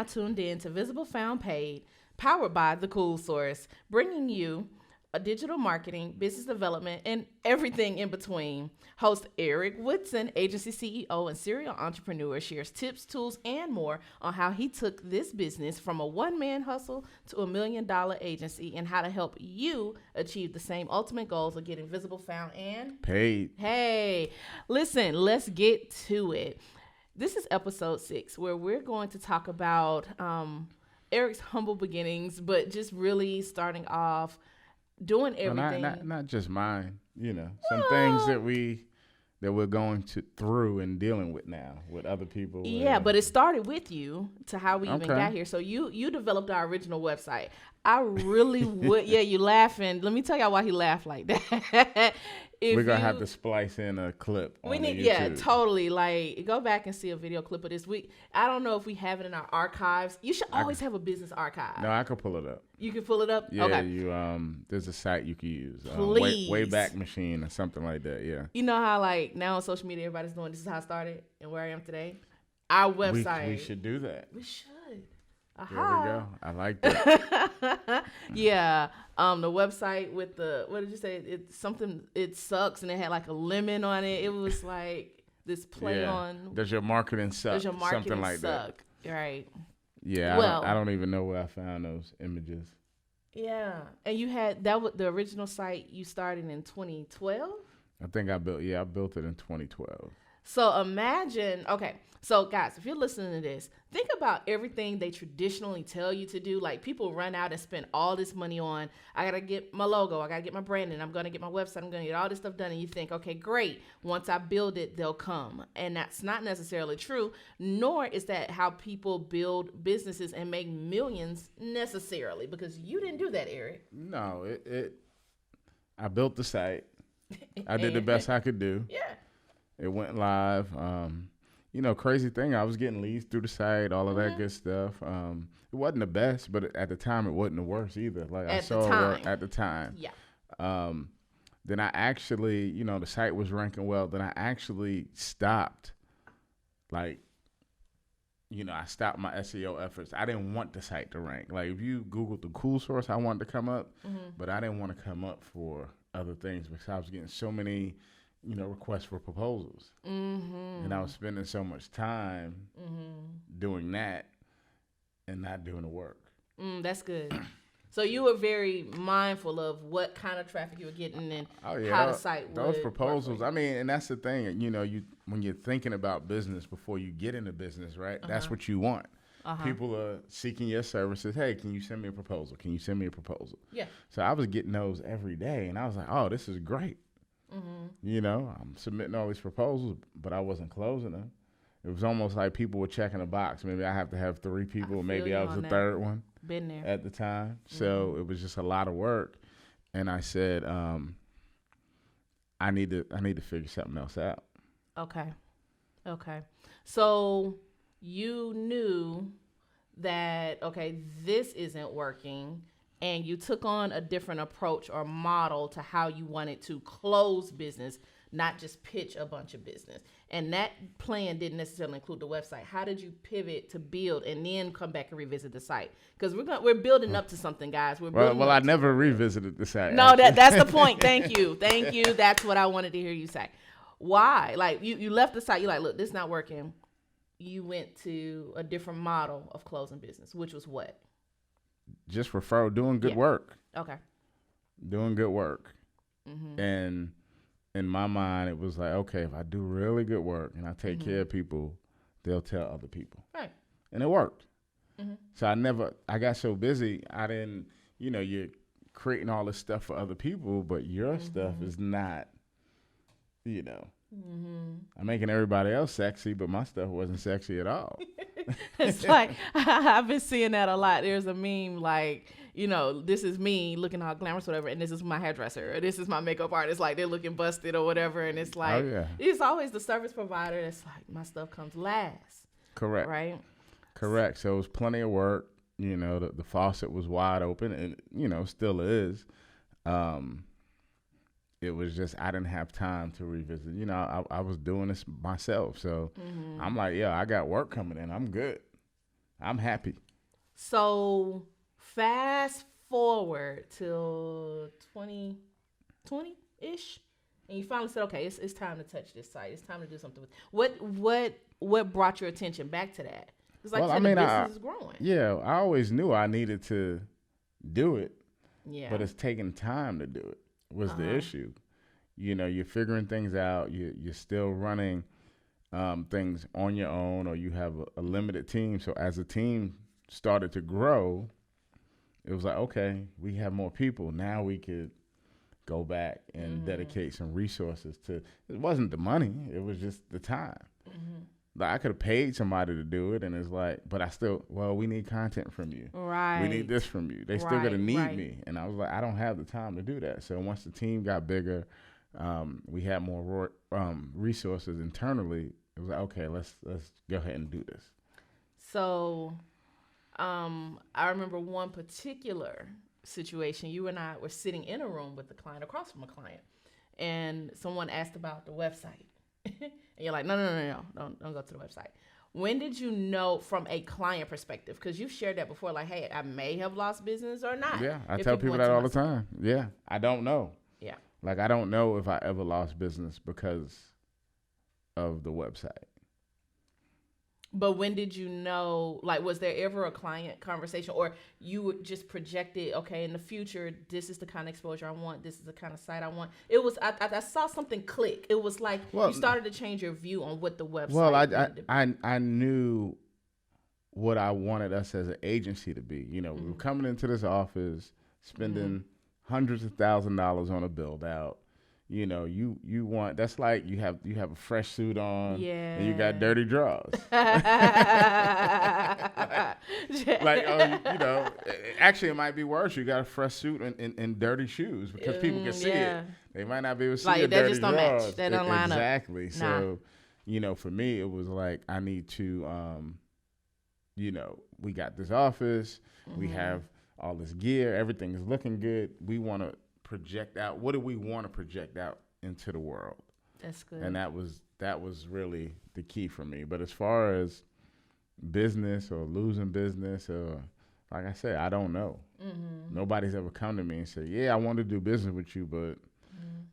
now tuned in to Visible Found Paid, powered by The Cool Source, bringing you a digital marketing, business development, and everything in between. Host Eric Woodson, agency CEO and serial entrepreneur, shares tips, tools, and more on how he took this business from a one-man hustle to $1 million agency and how to help you achieve the same ultimate goals of getting visible, found, and paid. Hey, listen, let's get to it. This is episode 6, where we're going to talk about Eric's humble beginnings, but just really starting off doing everything. Well, not just mine, some things that we're going through and dealing with now with other people. Yeah, but it started with you to how we even got here. So you developed our original website. I really would. Yeah, you laughing. Let me tell y'all why he laughed like that. We're going to have to splice in a clip on YouTube. Yeah, totally. Like, go back and see a video clip of this. I don't know if we have it in our archives. You should always have a business archive. No, I can pull it up. You can pull it up? Yeah, okay. There's a site you can use. Please. Wayback Machine or something like that, yeah. You know how, like, now on social media, everybody's doing, this is how I started and where I am today? Our website. We should do that. We should. There we go. I like that. Yeah. The website with what did you say? It sucks, and it had like a lemon on it. It was like this play on. Does your marketing suck? Does your marketing something like suck? That. Right. Yeah. Well, I don't even know where I found those images. Yeah. And you had the original site you started in 2012? I think I built it in 2012. So imagine, okay, so guys, if you're listening to this, think about everything they traditionally tell you to do. Like, people run out and spend all this money on, I got to get my logo, I got to get my branding, I'm going to get my website, I'm going to get all this stuff done. And you think, okay, great. Once I build it, they'll come. And that's not necessarily true, nor is that how people build businesses and make millions necessarily, because you didn't do that, Eric. No, I built the site. I did the best I could do. Yeah. It went live. Crazy thing, I was getting leads through the site, all of that good stuff. It wasn't the best, but at the time, it wasn't the worst either. Like, I saw it work at the time. Yeah. Then I actually, the site was ranking well. Then I actually stopped. I stopped my SEO efforts. I didn't want the site to rank. Like, if you Googled the Cool Source, I wanted to come up, but I didn't want to come up for other things because I was getting so many requests for proposals. And I was spending so much time doing that and not doing the work. That's good. So you were very mindful of what kind of traffic you were getting and how the site would those proposals. I mean, and that's the thing, when you're thinking about business before you get into business, right? That's what you want. People are seeking your services. Hey, can you send me a proposal? Can you send me a proposal? Yeah. So I was getting those every day, and I was like, oh, this is great. I'm submitting all these proposals, but I wasn't closing them. It was almost like people were checking a box. Maybe I have to have 3 people. Maybe I was the third one. Been there at the time. So it was just a lot of work. And I said, I need to figure something else out. Okay. So you knew that, okay, this isn't working, and you took on a different approach or model to how you wanted to close business, not just pitch a bunch of business. And that plan didn't necessarily include the website. How did you pivot to build and then come back and revisit the site? Because we're building up to something, guys. Well, I never revisited the site. No, that's the point. Thank you. That's what I wanted to hear you say. Why? Like, you left the site. You're like, look, this is not working. You went to a different model of closing business, which was what? Just referral, doing good work. Okay. Doing good work. And in my mind, it was like, okay, if I do really good work and I take care of people, they'll tell other people. Right. And it worked. So I got so busy, I didn't, you're creating all this stuff for other people, but your stuff is not, I'm making everybody else sexy, but my stuff wasn't sexy at all. It's like, I've been seeing that a lot. There's a meme like, this is me looking all glamorous, whatever, and this is my hairdresser, or this is my makeup artist, like they're looking busted or whatever, and it's like, it's always the service provider that's like, my stuff comes last. Correct. Right? Correct. So it was plenty of work. The faucet was wide open, and, still is. It was just, I didn't have time to revisit. I was doing this myself. So I'm like, I got work coming in. I'm good. I'm happy. So fast forward till 2020-ish, and you finally said, okay, it's time to touch this site. It's time to do something with what brought your attention back to that? It's like, Well, you I said, mean, the business is growing. yeah, I always knew I needed to do it, Yeah. but it's taking time to do it was the issue. You know, you're figuring things out. You're still running things on your own, or you have a limited team. So as the team started to grow, it was like, okay, we have more people. Now we could go back and dedicate some resources to. It wasn't the money; it was just the time. Like, I could have paid somebody to do it, and it's like, but I still, well, we need content from you. Right. We need this from you. They still going to need me. And I was like, I don't have the time to do that. So once the team got bigger, we had more resources internally. It was like, okay, let's go ahead and do this. So I remember one particular situation. You and I were sitting in a room with the client, across from a client, and someone asked about the website. And you're like, no, don't go to the website. When did you know from a client perspective? Because you've shared that before, like, hey, I may have lost business or not. Yeah, I tell people that all the time. Yeah, I don't know. Yeah. Like, I don't know if I ever lost business because of the website. But when did you know, like, was there ever a client conversation, or you would just projected, okay, in the future, this is the kind of exposure I want, this is the kind of site I want? It was, I saw something click. It was like, you started to change your view on what the website I knew what I wanted us as an agency to be. You know, we were coming into this office, spending hundreds of $1,000s on a build out. You know, you want, that's like you have a fresh suit on, and you got dirty drawers. You know, actually it might be worse. You got a fresh suit and dirty shoes, because people can see it. They might not be able to see your dirty drawers. Match. That don't line up. Exactly. So, you know, for me, it was like, I need to, you know, we got this office, we have all this gear, everything is looking good. We want to project out. What do we want to project out into the world? That's good. And that was really the key for me. But as far as business or losing business, or like I said, I don't know. Nobody's ever come to me and said, yeah, I want to do business with you, but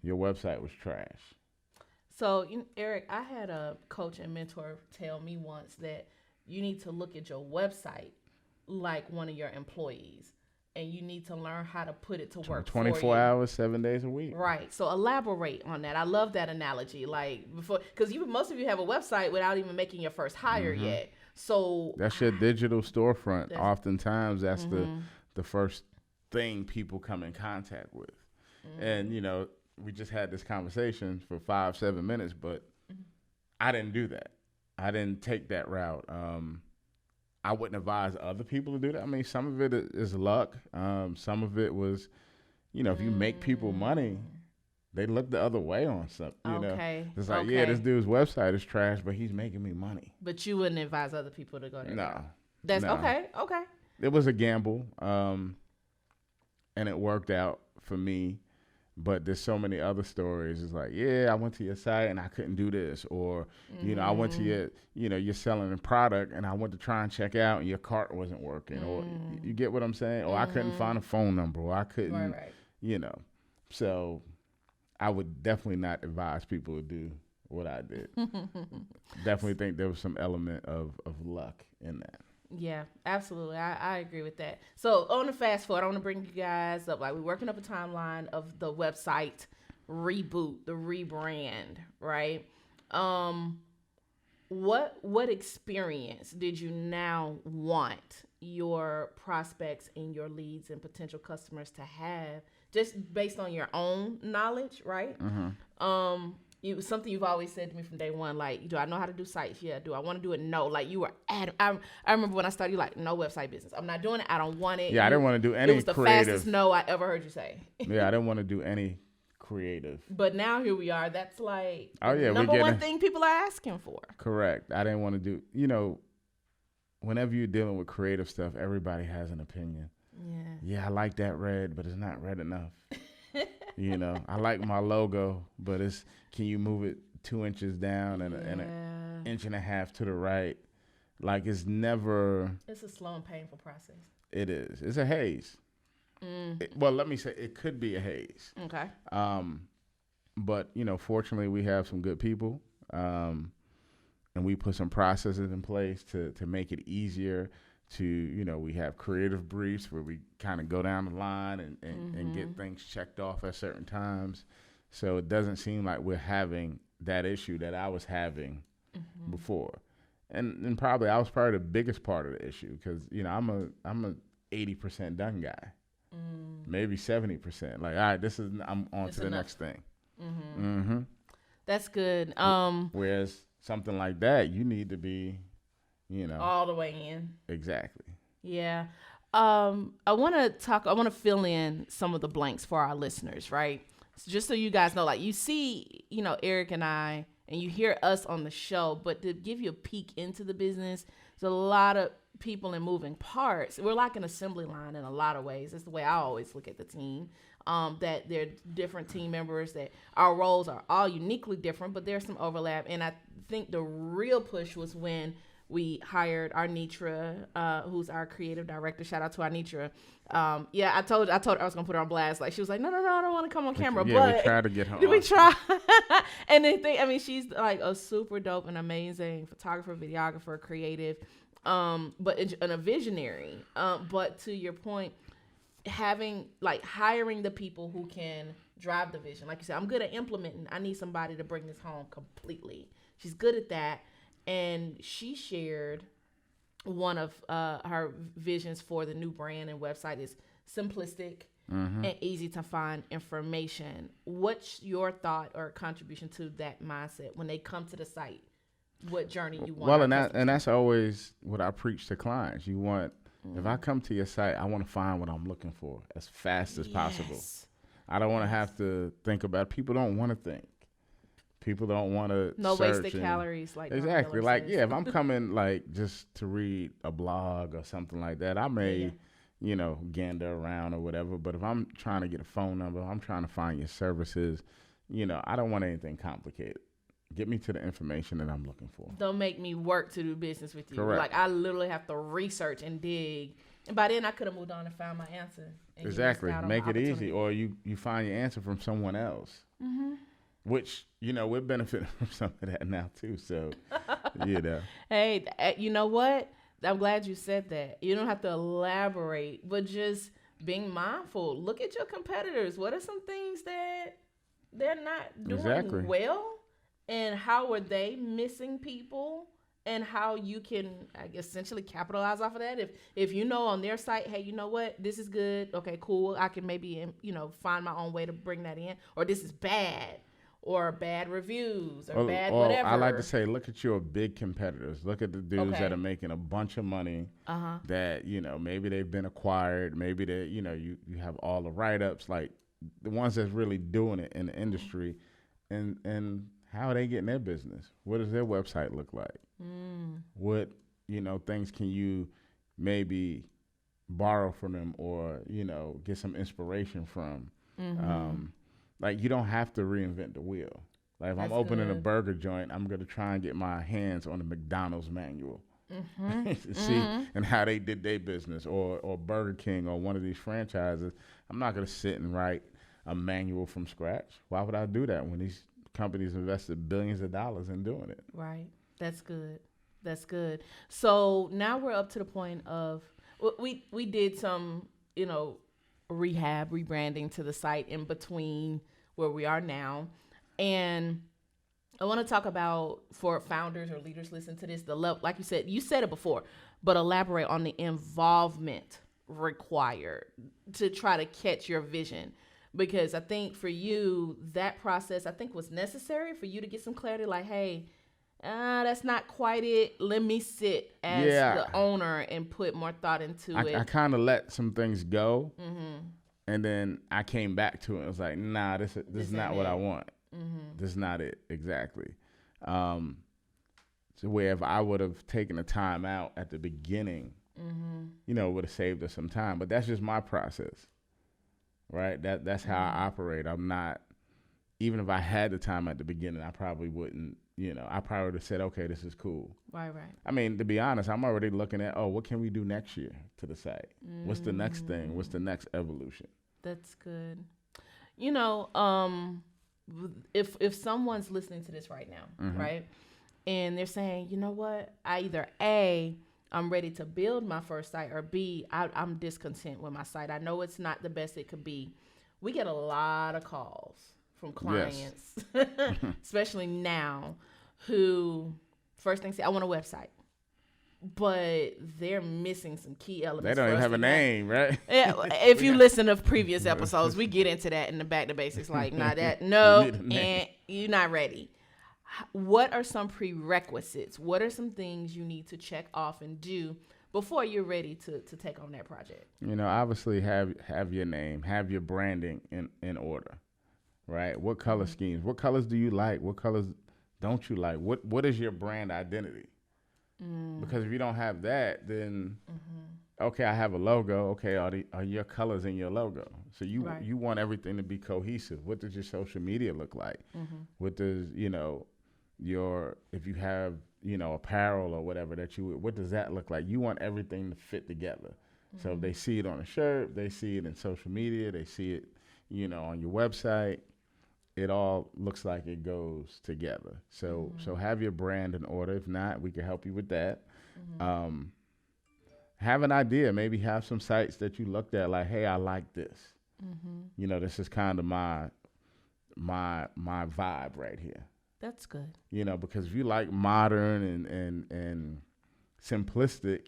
your website was trash. So, Eric, I had a coach and mentor tell me once that you need to look at your website like one of your employees. And you need to learn how to put it to work 24 hours, 7 days a week. Right. So elaborate on that. I love that analogy. Like, before, because most of you have a website without even making your first hire yet. So that's your digital storefront. Oftentimes, that's the first thing people come in contact with. And, you know, we just had this conversation for 5-7 minutes, but I didn't do that. I didn't take that route. I wouldn't advise other people to do that. I mean, some of it is luck. Some of it was, you know, if you make people money, they look the other way on something. You know, it's like, yeah, this dude's website is trash, but he's making me money. But you wouldn't advise other people to go there. No, that's no. Okay. It was a gamble, and it worked out for me. But there's so many other stories. It's like, yeah, I went to your site and I couldn't do this. Or, you know, I went to your, you know, you're selling a product and I went to try and check out and your cart wasn't working. Or you get what I'm saying? Or I couldn't find a phone number. Or I couldn't, you know. So I would definitely not advise people to do what I did. Definitely think there was some element of luck in that. Yeah, absolutely. I agree with that. So on the fast forward, I want to bring you guys up. Like, we're working up a timeline of the website reboot, the rebrand, right? What experience did you now want your prospects and your leads and potential customers to have, just based on your own knowledge, right? It was something you've always said to me from day one, like, do I know how to do sites? Yeah. Do I want to do it? No. Like, you were I remember when I started, you like, no website business. I'm not doing it. I don't want it. Yeah, I didn't want to do any creative. It was the fastest no I ever heard you say. Yeah, I didn't want to do any creative. But now here we are. That's like the number one thing people are asking for. Correct. I didn't want to do, you know, whenever you're dealing with creative stuff, everybody has an opinion. Yeah, I like that red, but it's not red enough. You know, I like my logo, but can you move it 2 inches down and an inch and a half to the right? Like it's never. It's a slow and painful process. It is. It's a haze. Well, let me say it could be a haze. Okay. But fortunately, we have some good people, and we put some processes in place to make it easier. We have creative briefs where we kind of go down the line and get things checked off at certain times. So it doesn't seem like we're having that issue that I was having before. And probably I was probably the biggest part of the issue because, I'm a 80% done guy, maybe 70%. Like, all right, I'm on to the next thing. That's good. Whereas something like that, you need to be, all the way in. Exactly. Yeah. I want to fill in some of the blanks for our listeners, right? So just so you guys know, like you see, Eric and I, and you hear us on the show, but to give you a peek into the business, there's a lot of people and moving parts. We're like an assembly line in a lot of ways. That's the way I always look at the team. That they're different team members, that our roles are all uniquely different, but there's some overlap. And I think the real push was when we hired Arnitra, who's our creative director. Shout out to Arnitra. I told her I was gonna put her on blast. Like she was like, no, I don't want to come on camera. But we tried to get her. We try, and she's like a super dope and amazing photographer, videographer, creative, but a visionary. But to your point, hiring the people who can drive the vision. Like you said, I'm good at implementing. I need somebody to bring this home completely. She's good at that. And she shared one of her visions for the new brand and website is simplistic and easy to find information. What's your thought or contribution to that mindset when they come to the site? What journey you want? Well, and that's always what I preach to clients. You want, if I come to your site, I want to find what I'm looking for as fast as possible. I don't want to have to think about it. People don't want to think. People don't want to wasted calories. Like exactly. Like, if I'm coming just to read a blog or something like that, I may, gander around or whatever. But if I'm trying to get a phone number, I'm trying to find your services, I don't want anything complicated. Get me to the information that I'm looking for. Don't make me work to do business with you. Correct. Like I literally have to research and dig. And by then I could have moved on and found my answer. Exactly. Make it easy. Or you find your answer from someone else. Which, we're benefiting from some of that now, too. So, Hey, you know what? I'm glad you said that. You don't have to elaborate, but just being mindful. Look at your competitors. What are some things that they're not doing well? And how are they missing people? And how you can, essentially capitalize off of that. If on their site, hey, you know what? This is good. Okay, cool. I can maybe, find my own way to bring that in. Or this is bad. Or bad reviews, or bad whatever. I like to say, look at your big competitors. Look at the dudes that are making a bunch of money. That maybe they've been acquired. Maybe they, you have all the write-ups. Like the ones that's really doing it in the industry, and how are they getting their business? What does their website look like? What things can you maybe borrow from them, or get some inspiration from? Like, you don't have to reinvent the wheel. Like, if I'm opening a burger joint, I'm going to try and get my hands on the McDonald's manual. See, and how they did their business, or Burger King, or one of these franchises. I'm not going to sit and write a manual from scratch. Why would I do that when these companies invested billions of dollars in doing it? Right. That's good. That's good. So now we're up to the point of, we did some, rebranding to the site in between where we are now. And I want to talk about, for founders or leaders listening to this, the level, like you said it before, but elaborate on the involvement required to try to catch your vision. Because I think for you, that process, I think, was necessary for you to get some clarity, like, hey, that's not quite it. Let me sit as the owner and put more thought into it. I kind of let some things go, and then I came back to it. I was like, nah, this is not what I want. This is not it exactly. So where if I would have taken the time out at the beginning, would have saved us some time. But that's just my process, right? That's how I operate. I'm not, even if I had the time at the beginning, I probably wouldn't, I probably would have said, okay, this is cool. Right. I mean, to be honest, I'm already looking at, what can we do next year to the site? What's the next thing? What's the next evolution? That's good. If someone's listening to this right now, right, and they're saying, you know what, I either A, I'm ready to build my first site, or B, I'm discontent with my site. I know it's not the best it could be. We get a lot of calls from clients, especially now, who first thing say, I want a website. But they're missing some key elements. They don't even have a name, right? If you listen to previous episodes, we get into that in the back to basics. Like, and you're not ready. What are some prerequisites? What are some things you need to check off and do before you're ready to take on that project? Obviously have your name, have your branding in order, right? What color schemes? What colors do you like? What colors don't you like? What is your brand identity? Because if you don't have that, then okay, I have a logo. Okay, are your colors in your logo? So you want everything to be cohesive. What does your social media look like? What does if you have apparel or whatever what does that look like? You want everything to fit together. So if they see it on a shirt, they see it in social media, they see it on your website. It all looks like it goes together. So have your brand in order. If not, we can help you with that. Have an idea. Maybe have some sites that you looked at like, hey, I like this. This is kind of my vibe right here. That's good. Because if you like modern and simplistic,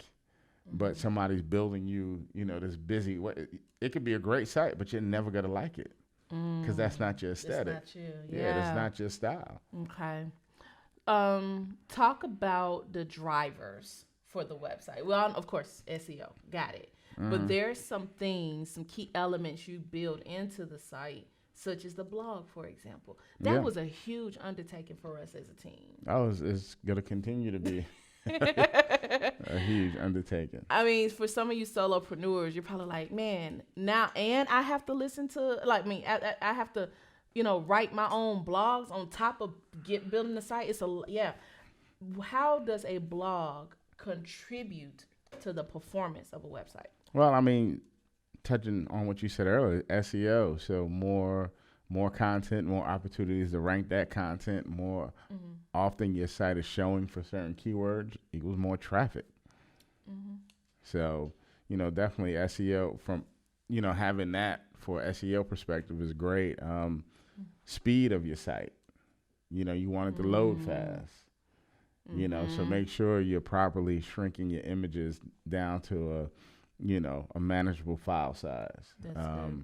but somebody's building you, this busy, it could be a great site, but you're never going to like it. Because that's not your aesthetic. That's not you. Yeah, that's not your style. Okay. Talk about the drivers for the website. Well, of course, SEO. Got it. But there's some things, some key elements you build into the site, such as the blog, for example. That was a huge undertaking for us as a team. Oh, it's going to continue to be a huge undertaking. I mean, for some of you solopreneurs, you're probably like, man, now, and I have to listen to, I have to, write my own blogs on top of building the site. How does a blog contribute to the performance of a website? Well, I mean, touching on what you said earlier, SEO, so more content, more opportunities to rank that content, more often your site is showing for certain keywords equals more traffic. So, definitely SEO from, having that for SEO perspective is great. Speed of your site, you want it to load fast, so make sure you're properly shrinking your images down to a manageable file size. That's good.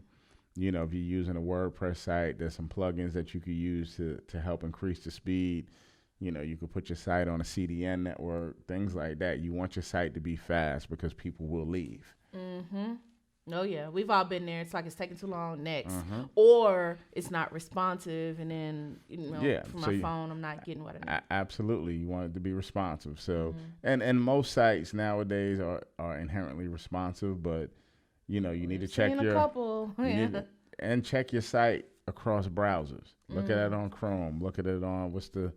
If you're using a WordPress site, there's some plugins that you could use to help increase the speed. You could put your site on a CDN network, things like that. You want your site to be fast because people will leave. Oh, yeah. We've all been there. It's like it's taking too long, next. Or it's not responsive, and then, from my phone, I'm not getting what I need. Absolutely. You want it to be responsive. So, and most sites nowadays are inherently responsive, but, you need to check a couple. And check your site across browsers. Look at it on Chrome. Look at it on, what's the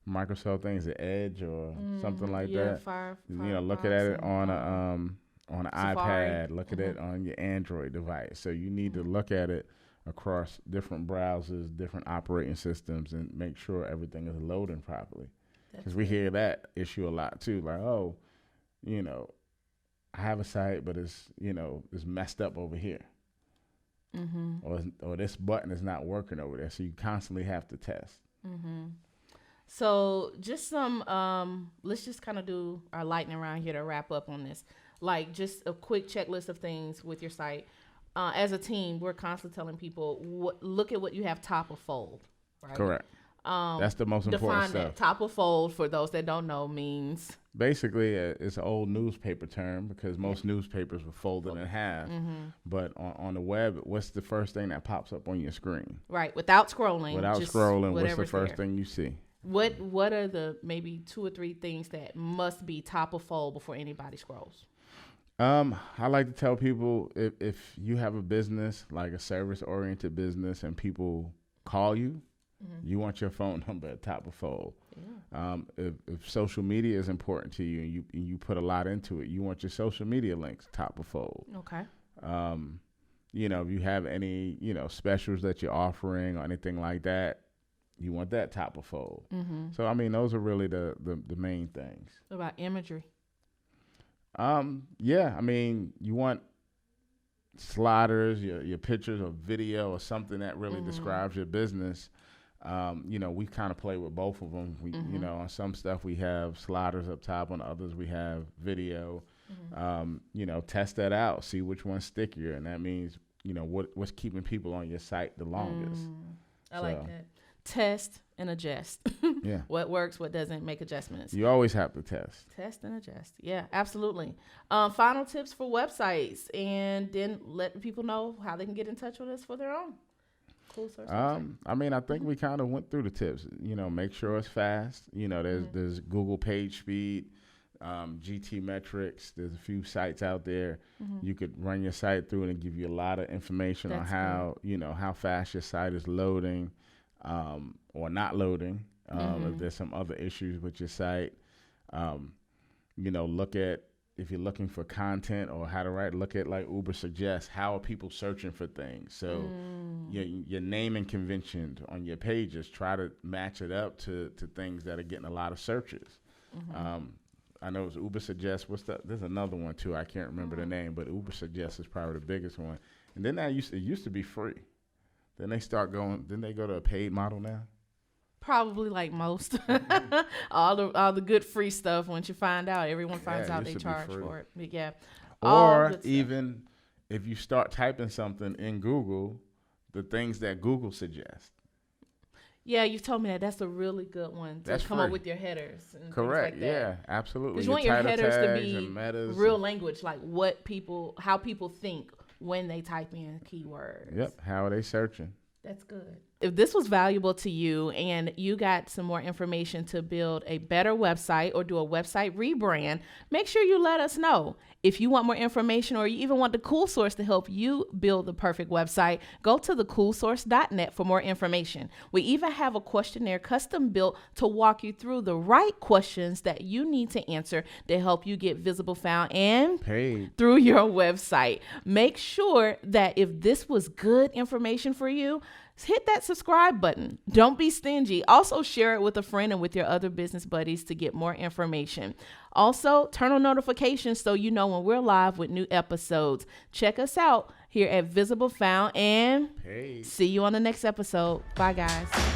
Microsoft thing? Is it Edge or something like that? Look at it on an iPad. Look at it on your Android device. So you need to look at it across different browsers, different operating systems, and make sure everything is loading properly. Because we hear that issue a lot too. Like, I have a site, but it's messed up over here. Or this button is not working over there. So you constantly have to test. So just let's just kind of do our lightning round here to wrap up on this. Like just a quick checklist of things with your site. As a team, we're constantly telling people, look at what you have top of fold. Right? Correct. That's the most important stuff. Define that. Top of fold, for those that don't know, means? Basically, it's an old newspaper term because most newspapers were folded in half. But on the web, what's the first thing that pops up on your screen? Right. Without scrolling. What's the first thing you see? What are the maybe 2 or 3 things that must be top of fold before anybody scrolls? I like to tell people if you have a business, like a service-oriented business, and people call you, You want your phone number at top of fold. If social media is important to you and you put a lot into it, you want your social media links top of fold. Okay. If you have any, specials that you're offering or anything like that, you want that top of fold. So, I mean, those are really the main things. What about imagery? Yeah, I mean, you want sliders, your pictures or video or something that really describes your business. We kind of play with both of them. We, on some stuff we have sliders up top, on others we have video. Test that out, see which one's stickier, and that means, what's keeping people on your site the longest. I like that. Test and adjust. Yeah. What works, what doesn't, make adjustments. You always have to test. Test and adjust. Yeah, absolutely. Final tips for websites, and then let people know how they can get in touch with us for their own cool source. I mean, I think we kind of went through the tips. Make sure it's fast. There's Google page speed, GT metrics. There's a few sites out there. You could run your site through it and give you a lot of information on how, how fast your site is loading. Or not loading, if there's some other issues with your site. Look at, if you're looking for content or how to write, look at like Uber suggests, how are people searching for things? So your naming conventions on your pages, try to match it up to things that are getting a lot of searches. I know it's Uber suggests, there's another one too, I can't remember the name, but Uber suggests is probably the biggest one. And then it used to be free. Then they go to a paid model now? Probably like most. all the good free stuff, once you find out, everyone finds out they charge for it. But yeah. Or even if you start typing something in Google, the things that Google suggests. Yeah, you've told me that. That's a really good one to come up with your headers. And correct. Things like that. Yeah, absolutely. Because you want your headers to be real and language, like how people think when they type in keywords. Yep. How are they searching? That's good. If this was valuable to you and you got some more information to build a better website or do a website rebrand, make sure you let us know. If you want more information or you even want the Cool Source to help you build the perfect website, go to thecoolsource.net for more information. We even have a questionnaire custom built to walk you through the right questions that you need to answer to help you get visible, found, and paid through your website. Make sure that if this was good information for you, hit that subscribe button. Don't be stingy. Also share it with a friend and with your other business buddies to get more information. Also, turn on notifications so you know when we're live with new episodes. Check us out here at Visible, Found, and paid. See you on the next episode. Bye, guys.